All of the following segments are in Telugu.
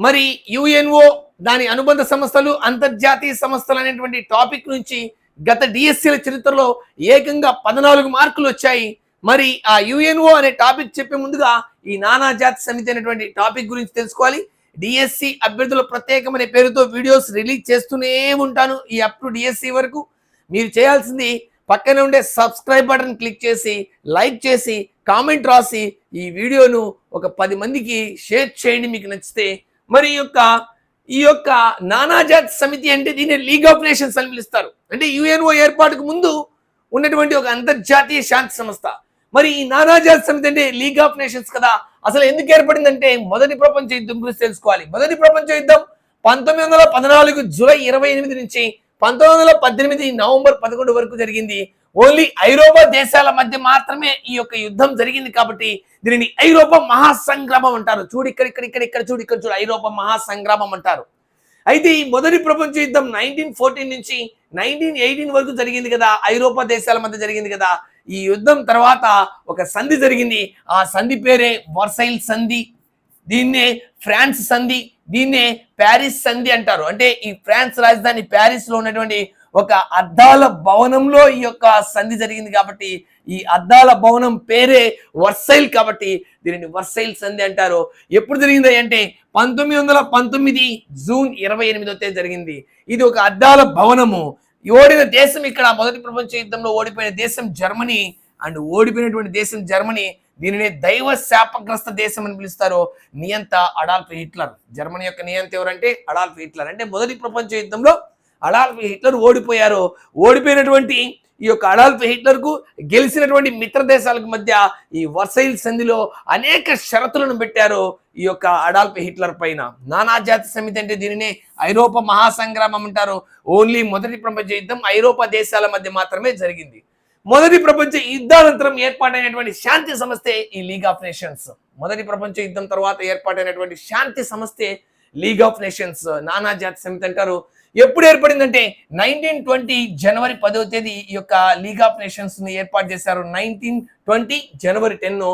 మరి యుఎన్ఓ దాని అనుబంధ సంస్థలు అంతర్జాతీయ సంస్థలు అనేటువంటి టాపిక్ నుంచి గత డిఎస్సీల చరిత్రలో ఏకంగా 14 మార్కులు వచ్చాయి. మరి ఆ యుఎన్ఓ అనే టాపిక్ చెప్పే ముందుగా ఈ నానాజాతి సమితి అనేటువంటి టాపిక్ గురించి తెలుసుకోవాలి. డిఎస్సి అభ్యర్థుల ప్రత్యేకమైన పేరుతో వీడియోస్ రిలీజ్ చేస్తూనే ఉంటాను ఈ అప్ టు డిఎస్సి వరకు. మీరు చేయాల్సింది పక్కనే ఉండే సబ్స్క్రైబ్ బటన్ క్లిక్ చేసి, లైక్ చేసి, కామెంట్ రాసి ఈ వీడియోను ఒక 10 మందికి షేర్ చేయండి మీకు నచ్చితే. మరి ఈ యొక్క నానాజాతి సమితి అంటే దీన్ని లీగ్ ఆఫ్ నేషన్స్ అని పిలుస్తారు. అంటే యుఎన్ఓ ఏర్పాటుకు ముందు ఉన్నటువంటి ఒక అంతర్జాతీయ శాంతి సంస్థ. మరి ఈ నానాజాతి సమితి అంటే లీగ్ ఆఫ్ నేషన్స్ కదా. అసలు ఎందుకు ఏర్పడిందంటే మొదటి ప్రపంచ యుద్ధం గురించి తెలుసుకోవాలి. మొదటి ప్రపంచ యుద్ధం 1914 జూలై 28 నుంచి 1918 నవంబర్ 11 వరకు జరిగింది. ఓన్లీ ఐరోపా దేశాల మధ్య మాత్రమే ఈ యొక్క యుద్ధం జరిగింది కాబట్టి దీనిని ఐరోపా మహాసంగ్రామం అంటారు. చూడు ఇక్కడ ఐరోపా మహాసంగ్రామం అంటారు. అయితే ఈ మొదటి ప్రపంచ యుద్ధం 1914 నుంచి 1918 వరకు జరిగింది కదా, ఐరోపా దేశాల మధ్య జరిగింది కదా. ఈ యుద్ధం తర్వాత ఒక సంధి జరిగింది. ఆ సంధి పేరే వర్సైల్ సంధి. దీన్నే ఫ్రాన్స్ సంధి, దీన్నే ప్యారిస్ సంధి అంటారు. అంటే ఈ ఫ్రాన్స్ రాజధాని ప్యారిస్ లో ఉన్నటువంటి ఒక అద్దాల భవనంలో ఈ యొక్క సంధి జరిగింది కాబట్టి ఈ అద్దాల భవనం పేరే వర్సైల్ కాబట్టి దీనిని వర్సైల్ సంధి అంటారు. ఎప్పుడు జరిగింది అంటే 1919 జూన్ 28వ తేదీ జరిగింది. ఇది ఒక అద్దాల భవనము. ఓడిన దేశం ఇక్కడ మొదటి ప్రపంచ యుద్ధంలో ఓడిపోయిన దేశం జర్మనీ. అండ్ ఓడిపోయినటువంటి దేశం జర్మనీ. దీనినే దైవ శాపగ్రస్త దేశం అని పిలుస్తారు. నియంత అడాల్ఫ్ హిట్లర్. జర్మనీ యొక్క నియంత ఎవరంటే అడాల్ఫ్ హిట్లర్. అంటే మొదటి ప్రపంచ యుద్ధంలో అడాల్ఫ్ హిట్లర్ ఓడిపోయారు. ఓడిపోయినటువంటి ఈ యొక్క అడాల్ఫ్ హిట్లర్ కు గెలిచినటువంటి మిత్ర దేశాలకు మధ్య ఈ వర్సైల్ సంధిలో అనేక షరతులను పెట్టారు ఈ యొక్క అడాల్ఫ్ హిట్లర్ పైన. నానాజాతి సమితి అంటే దీనినే ఐరోపా మహాసంగ్రామం అంటారు. ఓన్లీ మొదటి ప్రపంచ యుద్ధం ఐరోపా దేశాల మధ్య మాత్రమే జరిగింది. మొదటి ప్రపంచ యుద్ధానంతరం ఏర్పాటైనటువంటి శాంతి సంస్థే ఈ లీగ్ ఆఫ్ నేషన్స్. మొదటి ప్రపంచ యుద్ధం తర్వాత ఏర్పాటైనటువంటి శాంతి సంస్థే లీగ్ ఆఫ్ నేషన్స్, నానాజాతి సమితి అంటారు. ఎప్పుడు ఏర్పడిందంటే 1920 జనవరి 10వ తేదీ ఈ యొక్క లీగ్ ఆఫ్ నేషన్స్ ని ఏర్పాటు చేశారు. 1920 జనవరి 10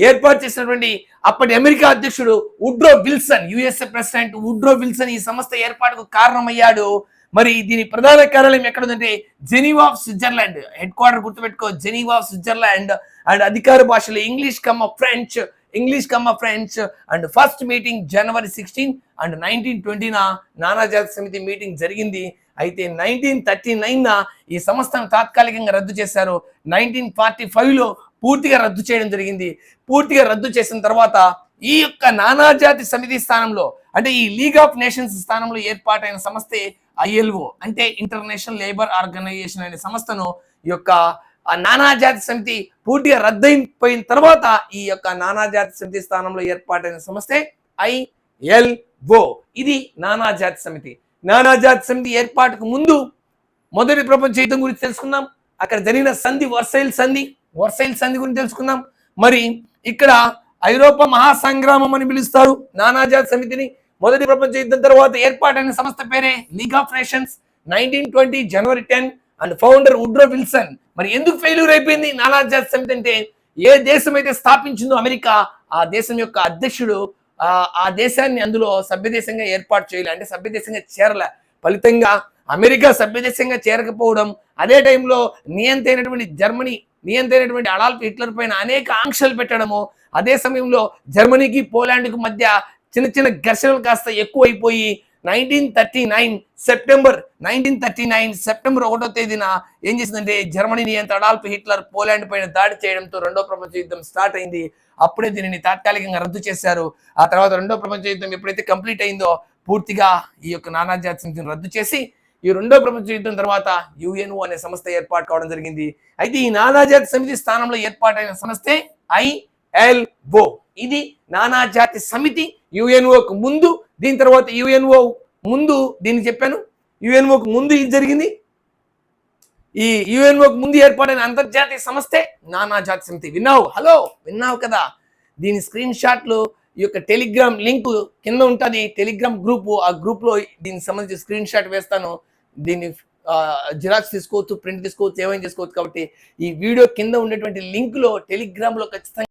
ఏర్పాటు చేసినటువంటి అప్పటి అమెరికా అధ్యక్షుడు Woodrow Wilson, USA president Woodrow Wilson ఈ సంస్థ ఏర్పాటుకు కారణమయ్యాడు. మరి దీని ప్రధాన కార్యాలయం ఎక్కడుందంటే Geneva of Switzerland. Head quarter గుర్తుపెట్టుకో, జెనీవా ఆఫ్ స్విట్జర్లాండ్. అండ్ అధికార భాషలు English comma French. And first meeting జనవరి 16 అండ్ 1920 నానాజాతి సమితి మీటింగ్ జరిగింది. అయితే 1939 ఈ సంస్థను తాత్కాలికంగా రద్దు చేశారు. 1945లో పూర్తిగా రద్దు చేయడం జరిగింది. పూర్తిగా రద్దు చేసిన తర్వాత ఈ యొక్క నానాజాతి సమితి స్థానంలో అంటే ఈ లీగ్ ఆఫ్ నేషన్స్ స్థానంలో ఏర్పాటైన సంస్థే ఐఎల్ఓ అంటే ఇంటర్నేషనల్ లేబర్ ఆర్గనైజేషన్ అనే సంస్థను ఈ యొక్క నానాజాతి సమితి పూర్తిగా రద్దయిపోయిన తర్వాత ఈ యొక్క నానాజాతి సమితి స్థానంలో ఏర్పాటైన సంస్థే ఐఎల్ఓ. ఇది నానాజాతి సమితి. నానాజాతి సమితి ఏర్పాటుకు ముందు మొదటి ప్రపంచ యుద్ధం గురించి తెలుసుకుందాం. అక్కడ జరిగిన సంధి వర్సైల్ సంధి గురించి తెలుసుకుందాం. మరి ఇక్కడ ఐరోపా మహాసంగ్రామం అని పిలుస్తారు నానాజాతి సమితిని. మొదటి ప్రపంచ యుద్ధం తర్వాత ఏర్పాటైన సంస్థ పేరే league of nations. 1920 January 10 and founder Woodrow Wilson. మరి ఎందుకు ఫెయిల్యూర్ అయిపోయింది నానాజాతి సమితి అంటే ఏ దేశం అయితే స్థాపించిందో అమెరికా, ఆ దేశం యొక్క అధ్యక్షుడు ఆ దేశాన్ని అందులో సభ్య దేశంగా ఏర్పాటు చేయాలి, అంటే సభ్య దేశంగా చేరలే. ఫలితంగా అమెరికా సభ్య దేశంగా చేరకపోవడం, అదే టైంలో నియంతైనటువంటి జర్మనీ, నియంతైనటువంటి అడాల్ఫ్ హిట్లర్ పైన అనేక ఆంక్షలు పెట్టడము, అదే సమయంలో జర్మనీకి పోలాండ్కు మధ్య చిన్న చిన్న ఘర్షణలు కాస్త ఎక్కువైపోయి 1939 సెప్టెంబర్ 1వ తేదీన ఏం చేసిందంటే జర్మనీ నియంత అడాల్ఫ్ హిట్లర్ పోలాండ్ పైన దాడి చేయడంతో రెండో ప్రపంచ యుద్ధం స్టార్ట్ అయింది. అప్పుడే దీనిని తాత్కాలికంగా రద్దు చేశారు. ఆ తర్వాత రెండో ప్రపంచ యుద్ధం ఎప్పుడైతే కంప్లీట్ అయిందో పూర్తిగా ఈ యొక్క నానాజాతి సమితిని రద్దు చేసి ఈ రెండో ప్రపంచ యుద్ధం తర్వాత యుఎన్ఓ అనే సంస్థ ఏర్పాటు కావడం జరిగింది. అయితే ఈ నానాజాతి సమితి స్థానంలో ఏర్పాటైన సంస్థే ఐఎల్ఓ. ఇది నానాజాతి సమితి యుఎన్ఓకు ముందు, దీని తర్వాత యుఎన్ఓ ముందు దీన్ని చెప్పాను. యుఎన్ఓకు ముందు ఇది జరిగింది. ఈ యుఎన్ఓకు ముందు ఏర్పడిన అంతర్జాతీయ సంస్థే నానాజాతి సమితి. విన్నావు కదా. దీని స్క్రీన్ షాట్లు ఈ యొక్క టెలిగ్రామ్ లింక్ కింద ఉంటుంది, టెలిగ్రామ్ గ్రూప్. ఆ గ్రూప్ లో దీనికి సంబంధించి స్క్రీన్ షాట్ వేస్తాను. దీన్ని జిరాక్స్ తీసుకోవచ్చు, ప్రింట్ తీసుకోవచ్చు, ఏమైనా చేసుకోవచ్చు. కాబట్టి ఈ వీడియో కింద ఉండేటువంటి లింక్ లో టెలిగ్రామ్ లో ఖచ్చితంగా